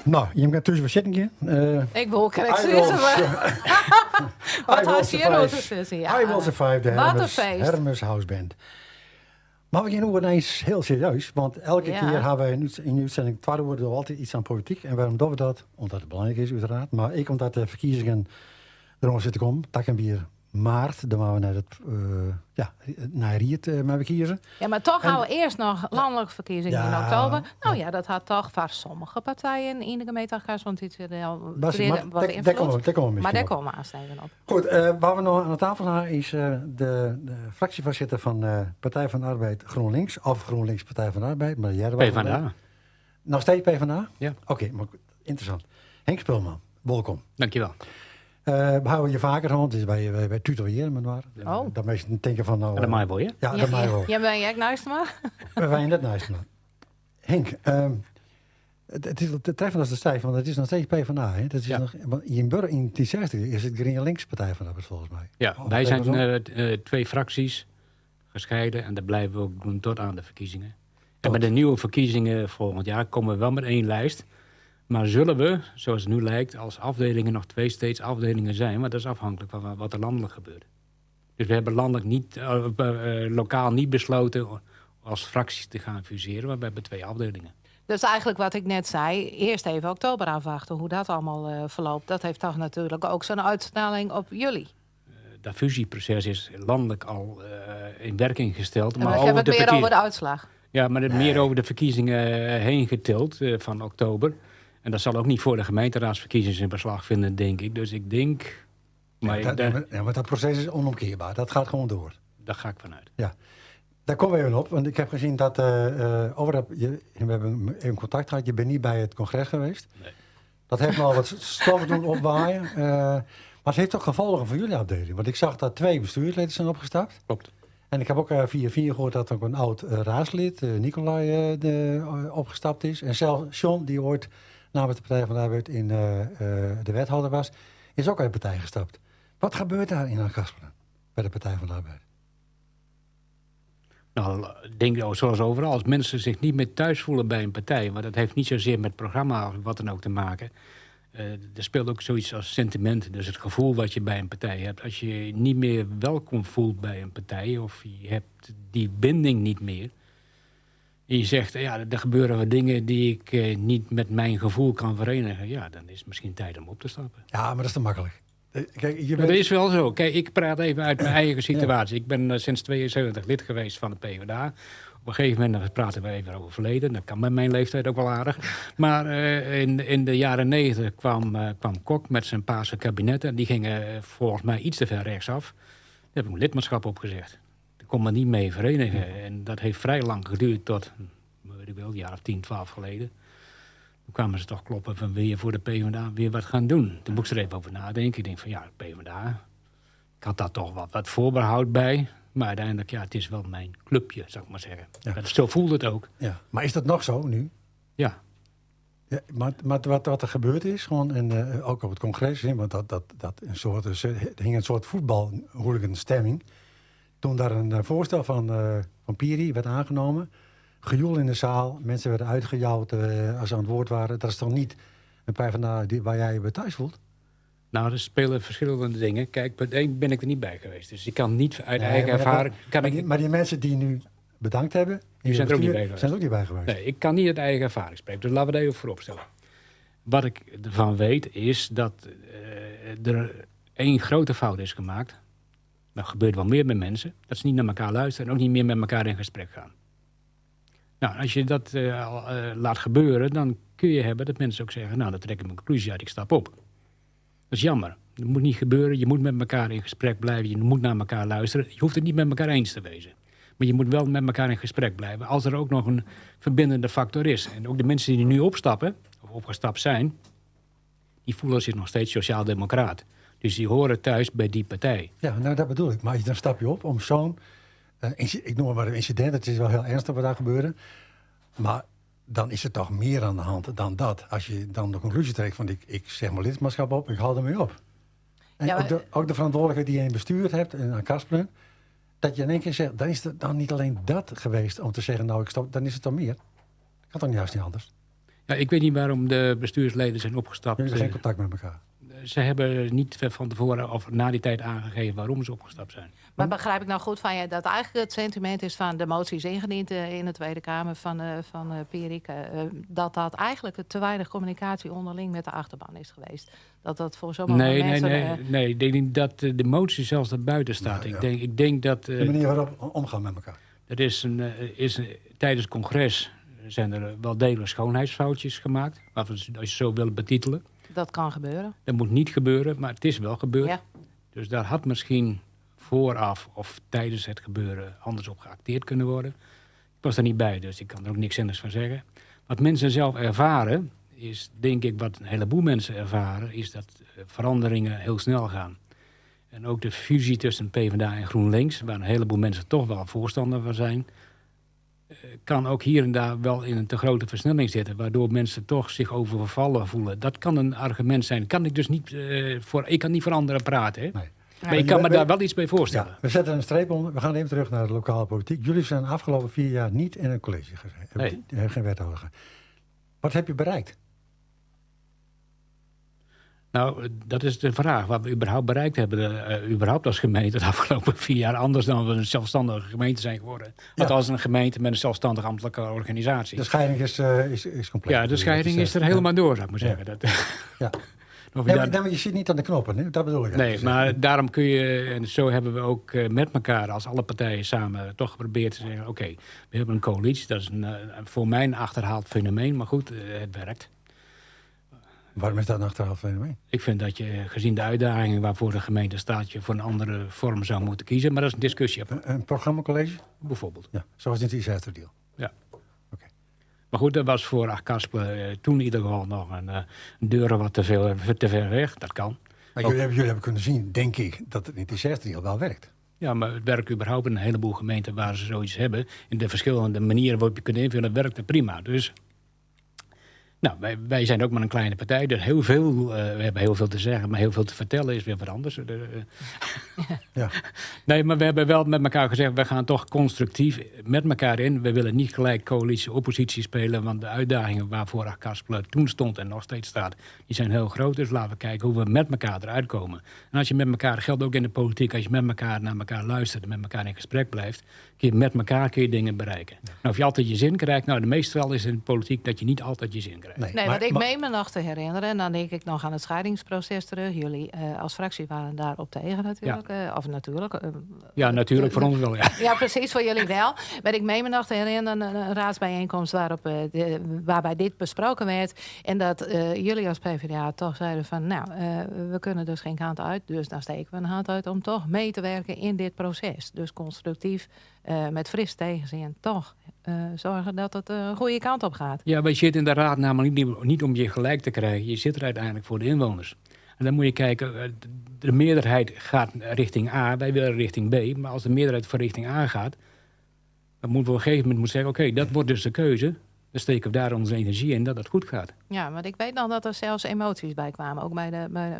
Nou, je gaat tussen zitten. Ik wil correct I will zitten. Wat had je hier survive. te zitten? I will survive de Wat een feest. Hermes House Band. Maar we gaan nu ineens heel serieus. Want elke Ja. keer hebben we in de uitzending 2 woorden altijd iets aan politiek. En waarom doen we dat? Omdat het belangrijk is uiteraard. Maar ik omdat de verkiezingen erom zitten komen. Tak en bier maart. Dan gaan we naar naar Riet maar we kiezen. Ja, maar toch En- gaan we eerst nog landelijke verkiezingen in Ja. oktober. Nou ja, dat had toch voor sommige partijen in de gemeenteraadgas, want dit is wel Bas, maar wat daar invloed. komen we misschien Maar daar op. komen we aansnijden op. Goed, waar we nog aan de tafel gaan is de fractievoorzitter van Partij van de Arbeid GroenLinks. Of GroenLinks Partij van de Arbeid. Maar jij PvdA. Nog steeds PvdA? Ja. Oké, maar interessant. Henk Spulman, welkom. Dankjewel. We houden je vaker aan, het is bij tutoriëren met waar. Oh. Dat mensen denken van nou... En dat mag je wel, ja? Ja, dat mag je wel. Jij bent Jack Nuistema? We zijn net naast me. Henk, het is te treffen als de stijf, want het is nog steeds PvdA. Hè? Dat is Ja. nog, want in die 60 is het GroenLinks Partij van de Arbeid volgens mij. Ja, Oh, wij dat zijn zo? 2 fracties gescheiden en dat blijven we ook doen tot aan de verkiezingen. En Tot. met de nieuwe verkiezingen volgend jaar komen we wel met 1 lijst. Maar zullen we, zoals het nu lijkt, als afdelingen nog 2 steeds afdelingen zijn? Want dat is afhankelijk van wat er landelijk gebeurt. Dus we hebben landelijk niet, lokaal niet besloten als fracties te gaan fuseren, maar we hebben 2 afdelingen. Dus eigenlijk wat ik net zei, eerst even oktober afwachten hoe dat allemaal verloopt. Dat heeft toch natuurlijk ook zo'n uitstraling op jullie. Dat fusieproces is landelijk al in werking gesteld. Maar ik over heb het de meer verkie- over de uitslag. Ja, maar meer over de verkiezingen heen getild van oktober. En dat zal ook niet voor de gemeenteraadsverkiezingen in beslag vinden, denk ik. Dus ik denk... Maar Maar dat proces is onomkeerbaar. Dat gaat gewoon door. daar ga ik vanuit. Daar komen we even op, want ik heb gezien dat we hebben even contact gehad. Je bent niet bij het congres geweest. Nee. Dat heeft me al wat stof doen opwaaien. Maar het heeft toch gevolgen voor jullie afdeling? Want ik zag dat 2 bestuursleden zijn opgestapt. Klopt. En ik heb ook via gehoord dat ook een oud raadslid, Nicolai, opgestapt is. En zelfs John, die ooit namens de Partij van de Arbeid in de wethouder was, is ook uit de partij gestapt. Wat gebeurt daar in Ankasperen bij de Partij van de Arbeid? Nou, ik denk zoals overal, als mensen zich niet meer thuis voelen bij een partij, maar dat heeft niet zozeer met programma of wat dan ook te maken. Er speelt ook zoiets als sentiment, dus het gevoel wat je bij een partij hebt. Als je je niet meer welkom voelt bij een partij of je hebt die binding niet meer. En je zegt, ja, er gebeuren wat dingen die ik niet met mijn gevoel kan verenigen. Ja, dan is het misschien tijd om op te stappen. Ja, maar dat is te makkelijk. Kijk, je Maar bent... dat is wel zo. Kijk, ik praat even uit mijn eigen situatie. Ik ben sinds 72 lid geweest van de PvdA. Op een gegeven moment dan praten we even over verleden. Dat kan met mijn leeftijd ook wel aardig. Maar in de jaren 90 kwam Kok met zijn paarse kabinetten. En die gingen volgens mij iets te ver rechtsaf. Daar heb ik mijn lidmaatschap opgezegd. Daar kon men niet mee verenigen. En dat heeft vrij lang geduurd tot, weet ik wel, een jaar of 10, 12 geleden. Toen kwamen ze toch kloppen van wil je voor de PvdA weer wat gaan doen. Toen moest ik er even over nadenken. Ik denk van ja, PvdA. Ik had daar toch wat voorbehoud bij. Maar uiteindelijk, ja, het is wel mijn clubje, zou ik maar zeggen. Ja. Zo voelt het ook. Ja. Maar is dat nog zo nu? Ja. Ja, maar wat er gebeurd is, gewoon, en ook op het congres, hè, want er hing een soort voetbalhooligan-stemming. Toen daar een voorstel van Piri werd aangenomen, gejoel in de zaal, mensen werden uitgejouwd als ze aan het woord waren. Dat is toch niet een PvdA waar jij je bij thuis voelt? Nou, er spelen verschillende dingen. Kijk, bij één ben ik er niet bij geweest. Dus ik kan niet uit Nee, eigen maar ervaring... maar die mensen die nu bedankt hebben, Die zijn er ook niet bij geweest. Zijn er ook niet bij geweest. Nee, ik kan niet uit eigen ervaring spreken. Dus laten we dat even vooropstellen. Wat ik ervan weet is dat er 1 grote fout is gemaakt. Dat gebeurt wel meer met mensen. Dat ze niet naar elkaar luisteren en ook niet meer met elkaar in gesprek gaan. Nou, als je dat laat gebeuren, dan kun je hebben dat mensen ook zeggen, nou, dan trek ik mijn conclusie uit, ik stap op. Dat is jammer. Dat moet niet gebeuren. Je moet met elkaar in gesprek blijven. Je moet naar elkaar luisteren. Je hoeft het niet met elkaar eens te wezen. Maar je moet wel met elkaar in gesprek blijven. Als er ook nog een verbindende factor is. En ook de mensen die nu opstappen, of opgestapt zijn, die voelen zich nog steeds sociaal-democraat. Dus die horen thuis bij die partij. Ja, nou dat bedoel ik. Maar dan stap je op om zo'n, ik noem het maar een incident, het is wel heel ernstig wat daar gebeurde. Maar dan is er toch meer aan de hand dan dat. Als je dan de conclusie trekt van ik zeg mijn lidmaatschap op, ik hou ermee op. En Ja, maar- ook de verantwoordelijkheid die je in bestuur hebt en aan Kasperen, dat je in één keer zegt, dan is het dan niet alleen dat geweest om te zeggen, nou ik stop, dan is het dan meer. Kan toch juist niet anders? Nou, ik weet niet waarom de bestuursleden zijn opgestapt. Jullie hebben geen contact met elkaar. Ze hebben niet van tevoren of na die tijd aangegeven waarom ze opgestapt zijn. Maar begrijp ik nou goed van je dat eigenlijk het sentiment is van de moties ingediend in de Tweede Kamer van Pierik, dat eigenlijk te weinig communicatie onderling met de achterban is geweest? Dat voor sommige mensen... Nee. Ik denk niet dat de motie zelfs daarbuiten staat. Nou, ja. Ik denk dat... De manier waarop omgaan met elkaar. er is tijdens het congres zijn er wel degelijk schoonheidsfoutjes gemaakt. Als je zo wil betitelen. Dat kan gebeuren. Dat moet niet gebeuren, maar het is wel gebeurd. Ja. Dus daar had misschien vooraf of tijdens het gebeuren anders op geacteerd kunnen worden. Ik was er niet bij, dus ik kan er ook niks anders van zeggen. Wat mensen zelf ervaren, is denk ik wat een heleboel mensen ervaren, is dat veranderingen heel snel gaan. En ook de fusie tussen PvdA en GroenLinks, waar een heleboel mensen toch wel voorstander van zijn, kan ook hier en daar wel in een te grote versnelling zitten, waardoor mensen toch zich overvallen voelen. Dat kan een argument zijn. Kan ik dus niet ik kan niet voor anderen praten. Hè? Nee. Maar ik kan me daar wel iets bij voorstellen. Ja, we zetten een streep onder. We gaan even terug naar de lokale politiek. Jullie zijn de afgelopen 4 jaar niet in een college gezeten. Nee. Hebben geen wethouder gehad. Wat heb je bereikt? Nou, dat is de vraag. Wat we überhaupt bereikt hebben, überhaupt als gemeente de afgelopen 4 jaar, anders dan we een zelfstandige gemeente zijn geworden. Want Ja. als een gemeente met een zelfstandige ambtelijke organisatie. De scheiding is compleet. Ja, de scheiding is er helemaal door, zou ik maar zeggen. Ja. Dat, Ja. of je Nee, daar- maar je zit niet aan de knoppen, hè? Dat bedoel ik. nee, maar daarom kun je, en zo hebben we ook met elkaar, als alle partijen samen, toch geprobeerd te zeggen, oké, we hebben een coalitie. Dat is voor mij een achterhaald fenomeen, maar goed, het werkt. Waarom is dat een achterhaald fenomeen? Ik vind dat je, gezien de uitdagingen waarvoor de gemeente staat, je voor een andere vorm zou moeten kiezen. Maar dat is een discussie, Een programmacollege? bijvoorbeeld. Ja, zoals in het Isaac-deal. Ja. Oké. Maar goed, dat was voor Achtkarspelen toen in ieder geval nog een deur wat te ver weg. Dat kan. Maar jullie hebben kunnen zien, denk ik, dat het in het Isaac-deal wel werkt. Ja, maar het werkt überhaupt in een heleboel gemeenten waar ze zoiets hebben. In de verschillende manieren waarop je kunt invullen, werkt het prima. Dus nou, wij zijn ook maar een kleine partij. Dus we hebben heel veel te zeggen, maar heel veel te vertellen is weer wat anders. Ja. Nee, maar we hebben wel met elkaar gezegd, we gaan toch constructief met elkaar in. We willen niet gelijk coalitie-oppositie spelen, want de uitdagingen waarvoor Achtkarspelen toen stond en nog steeds staat, die zijn heel groot. Dus laten we kijken hoe we met elkaar eruit komen. En als je met elkaar, geldt ook in de politiek, als je met elkaar naar elkaar luistert en met elkaar in gesprek blijft, kun je met elkaar dingen bereiken. Nou, of je altijd je zin krijgt, nou, de meeste wel is in de politiek dat je niet altijd je zin krijgt. Nee, want ik meen me nog te herinneren, en dan denk ik nog aan het scheidingsproces terug. Jullie als fractie waren daarop tegen natuurlijk. Of natuurlijk. Ja, natuurlijk voor ons wel, ja. Ja, precies, voor jullie wel. Maar ik meen me nog te herinneren een raadsbijeenkomst waarbij dit besproken werd. En dat jullie als PvdA toch zeiden van, nou, we kunnen dus geen kant uit. Dus dan steken we een hand uit om toch mee te werken in dit proces. Dus constructief, met fris tegenzin, toch zorgen dat het een goede kant op gaat. Ja, maar je zit in de raad namelijk niet om je gelijk te krijgen. Je zit er uiteindelijk voor de inwoners. En dan moet je kijken, de meerderheid gaat richting A, wij willen richting B. Maar als de meerderheid voor richting A gaat, dan moeten we op een gegeven moment zeggen, oké, dat wordt dus de keuze. Dan steken we daar onze energie in dat het goed gaat. Ja, want ik weet dan dat er zelfs emoties bij kwamen. Ook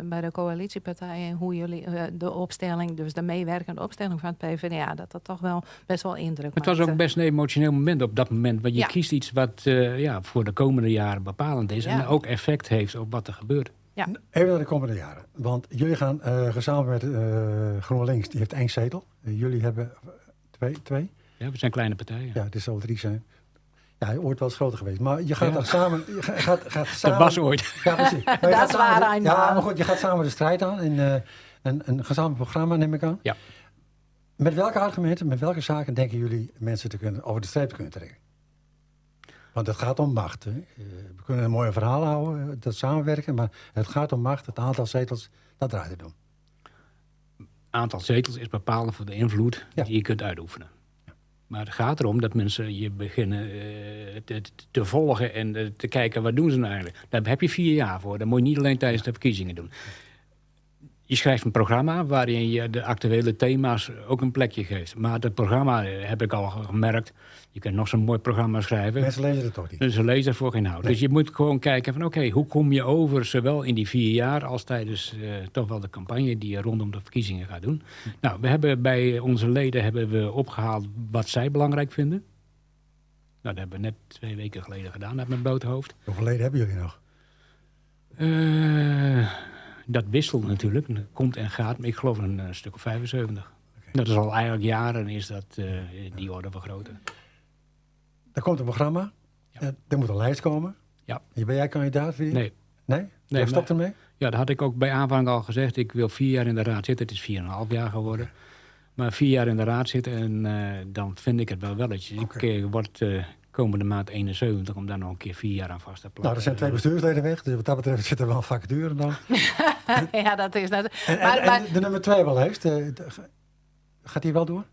bij de coalitiepartijen. Hoe jullie de opstelling, dus de meewerkende opstelling van het PvdA, dat toch wel best wel indruk Het was ook best een emotioneel moment op dat moment. Want je kiest iets wat voor de komende jaren bepalend is. Ja. En ook effect heeft op wat er gebeurt. Ja. Even naar de komende jaren. Want jullie gaan gezamenlijk met GroenLinks, die heeft 1 zetel. Jullie hebben twee. Ja, we zijn kleine partijen. Ja, dit zal 3 zijn. Ja, hij is ooit wel eens groter geweest. Maar je gaat dan samen... Je gaat samen Dat was ooit. Ja, precies. Maar je Dat gaat is waar, samen- Rijn. Ja, maar goed, je gaat samen de strijd aan. In een gezamenlijk programma, neem ik aan. Ja. Met welke argumenten, met welke zaken denken jullie mensen over de streep te kunnen trekken? Want het gaat om macht. Hè. We kunnen een mooi verhaal houden, dat samenwerken. Maar het gaat om macht, het aantal zetels, dat draait het om. Aantal zetels is bepalend voor de invloed Ja. die je kunt uitoefenen. Maar het gaat erom dat mensen je beginnen te volgen en te kijken, wat doen ze nou eigenlijk? Daar heb je 4 jaar voor. Dat moet je niet alleen tijdens de verkiezingen doen. Je schrijft een programma waarin je de actuele thema's ook een plekje geeft. Maar dat programma, heb ik al gemerkt, je kunt nog zo'n mooi programma schrijven. Mensen lezen het toch niet. Dus ze lezen voor geen hout. Nee. Dus je moet gewoon kijken van oké, hoe kom je over, zowel in die 4 jaar als tijdens toch wel de campagne die je rondom de verkiezingen gaat doen. Nou, we hebben bij onze leden opgehaald wat zij belangrijk vinden. dat hebben we net 2 weken geleden gedaan uit mijn blote hoofd. Hoeveel leden hebben jullie nog? Dat wisselt natuurlijk. Dat komt en gaat. Maar ik geloof een stuk of 75. Oké. Dat is al eigenlijk jaren is dat die orde vergroten. Er komt een programma. Ja. Er moet een lijst komen. Ja. Ben jij kandidaat? Wie? Nee. Nee? Jij stopt maar- ermee? Ja, dat had ik ook bij aanvang al gezegd. Ik wil 4 jaar in de raad zitten. Het is 4,5 jaar geworden. Maar 4 jaar in de raad zitten en dan vind ik het wel welletjes. Oké. Ik word komende maand 71 om daar nog een keer 4 jaar aan vast te plakken. Nou, er zijn 2 bestuursleden weg. Dus wat dat betreft zit er wel een vacature dan. Ja, dat is net. En Maar de nummer 2 wel heeft. Gaat die wel door?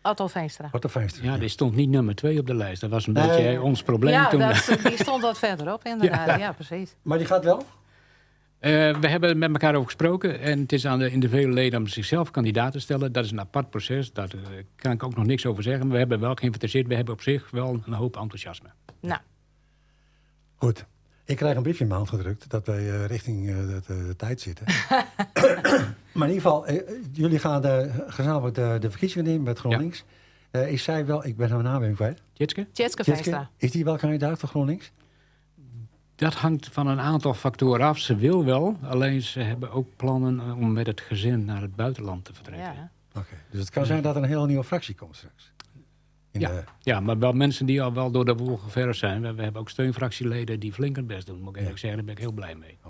Otto Veenstra. Wat de Veenstra. Ja, die stond niet nummer 2 op de lijst. Dat was een Nee. beetje ons probleem Ja, toen. die stond wat verderop inderdaad. Ja, precies. Maar die gaat wel? We hebben met elkaar over gesproken. En het is aan de individuele leden om zichzelf kandidaat te stellen. Dat is een apart proces. Daar kan ik ook nog niks over zeggen. Maar we hebben wel geïnventariseerd. We hebben op zich wel een hoop enthousiasme. Nou, Goed. Ik krijg een briefje in mijn hand gedrukt dat wij richting de tijd zitten. Maar in ieder geval, jullie gaan gezamenlijk de verkiezingen in met GroenLinks. Is zij wel, ik ben haar naam even kwijt. Tjitske? Tjitske Tjitske, Veenstra. is die wel kandidaat voor GroenLinks? Dat hangt van een aantal factoren af. Ze wil wel. Alleen ze hebben ook plannen om met het gezin naar het buitenland te vertrekken. Ja. Oké. Dus het kan zijn dat er een hele nieuwe fractie komt straks. Ja, maar wel mensen die al wel door de wol geverfd zijn. We hebben ook steunfractieleden die flink het best doen. Moet ik eerlijk zeggen, daar ben ik heel blij mee.